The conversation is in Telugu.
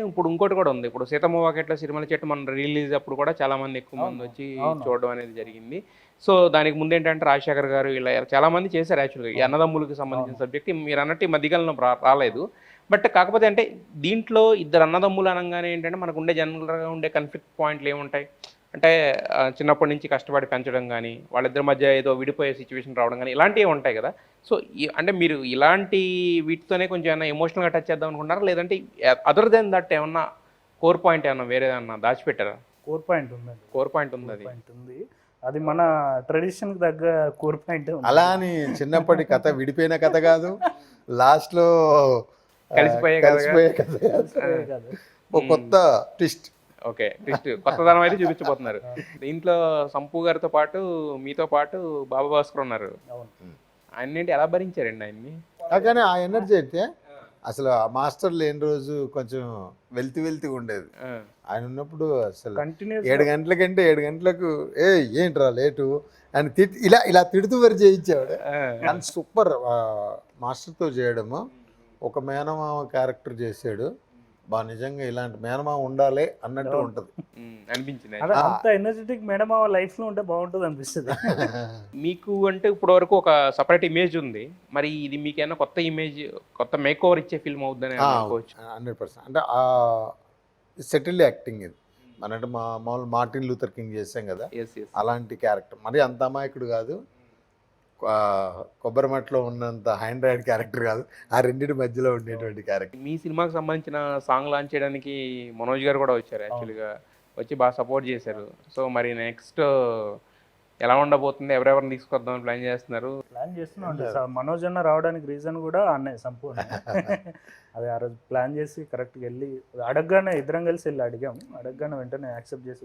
ఇప్పుడు ఇంకోటి కూడా ఉంది. ఇప్పుడు 'సీతమ్మ వాకిట్లో సిరిమల్లె చెట్టు' మన రిలీజ్ అప్పుడు కూడా చాలా మంది ఎక్కువ మంది వచ్చి చూడడం అనేది జరిగింది. సో, దానికి ముందేంటంటే రాజశేఖర్ గారు ఇలా చాలా మంది చేశారు యాక్చువల్‌గా. ఈ అన్నదమ్ములకి సంబంధించిన సబ్జెక్ట్ మీరన్నట్టు ఈ మధ్య కాలంలో రాలేదు. బట్ కాకపోతే అంటే దీంట్లో ఇద్దరు అన్నదమ్ములు అనంగానే ఏంటంటే మనకుండే జనరల్‌గా ఉండే కాన్‌ఫ్లిక్ట్ పాయింట్లు ఏముంటాయి? అంటే చిన్నప్పటి నుంచి కష్టపడి పెంచడం గానీ, వాళ్ళిద్దరి మధ్య ఏదో విడిపోయే సిట్యుయేషన్ రావడం గానీ, ఇలాంటివి ఉంటాయి గదా! సో, అంటే మీరు ఇలాంటి వీటితోనే కొంచెం ఏమన్నా ఎమోషనల్‌గా టచ్ చేద్దాం అనుకుంటున్నారా? లేదంటే అదర్ దెన్ దట్ ఏమన్నా కోర్ పాయింట్ ఏమన్నా వేరేదేమన్నా దాచిపెట్టారా? కోర్ పాయింట్ ఉందండి. కోర్ పాయింట్ ఉందది. పాయింట్ ఉంది. అది మన ట్రెడిషన్‌కి తగ్గ కోర్ పాయింటే ఉంది. అలా అని చిన్నప్పటి కథ విడిపోయిన కథ కాదు. లాస్ట్‌లో కలిసిపోయే కలిసిపోయే కథ అదే కాదు. ఒక కొత్త ట్విస్ట్. ఓకే. ట్విస్ట్ కొత్తదనం అయితే చూపించబోతున్నారు. దీంట్లో సంపు గారితో పాటు, మీతో పాటు బాబా భాస్కర్ ఉన్నారు. అవును. ఆయన్నేంటి ఎలా భరించారండి ఆయన్ని? కానీ ఆ ఎనర్జీ అయితే అసలు ఆ మాస్టర్ లేని రోజు కొంచెం వెళ్తి ఉండేది. ఆ! ఆయన ఉన్నప్పుడు అసలు కంటిన్యూస్ 7 గంటలకంటే 7 గంటలకు ఏంట్రా లేటు అని ఇలా తిడుతూ వరి చేయించేవాడు. ఆ! కానీ సూపర్ మాస్టర్తో చేయడము. ఒక మేనమామ క్యారెక్టర్ చేశాడు. నిజంగా ఇలాంటి మేనమామ ఉండాలి అన్నట్టు ఉంటుంది. అనిపించింది. అదే అంత ఎనర్జెటిక్ మేడం ఆ లైఫ్‌లో ఉంటే బాగుంటుంది అనిపిస్తది. మీకు అంటే ఇప్పటి వరకు ఒక సెపరేట్ ఇమేజ్ ఉంది. మరి ఇది మీకేమైనా కొత్త ఇమేజ్, కొత్త మేక్ ఓవర్ ఇచ్చే ఫిల్మ్ అవుద్దని అనుకోవచ్చు. 100% అంటే సెటిల్డ్ యాక్టింగ్ ఇది. అంటే మామూలు మార్టిన్ లూథర్ కింగ్ చేసాం కదా, యెస్. యెస్. అలాంటి క్యారెక్టర్. మరి అంత అమాయకుడు కాదు, కొబ్బరి మట్లో ఉన్నంత హ్యాండ్రాయిడ్ క్యారెక్టర్ కాదు, ఆ రెండింటి మధ్యలో ఉండేటువంటి క్యారెక్టర్. మీ సినిమాకి సంబంధించిన సాంగ్ లాంచ్ చేయడానికి మనోజ్ గారు కూడా వచ్చారు యాక్చువల్‌గా. వచ్చి బాగా సపోర్ట్ చేశారు. సో, మరి నెక్స్ట్ ఎలా ఉండబోతుంది? ఎవరెవరిని తీసుకొద్దామని ప్లాన్ చేస్తున్నారు? ప్లాన్ చేస్తున్నాం అండి. మనోజ్ అన్న రావడానికి రీజన్ కూడా అన్నయ్య సంపూర్ణ. అదే ఆ రోజు ప్లాన్ చేసి కరెక్ట్‌గా వెళ్ళి అడగగానే ఇద్దరం కలిసి వెళ్ళి అడిగాము. అడగగానే వెంటనే యాక్సెప్ట్ చేసి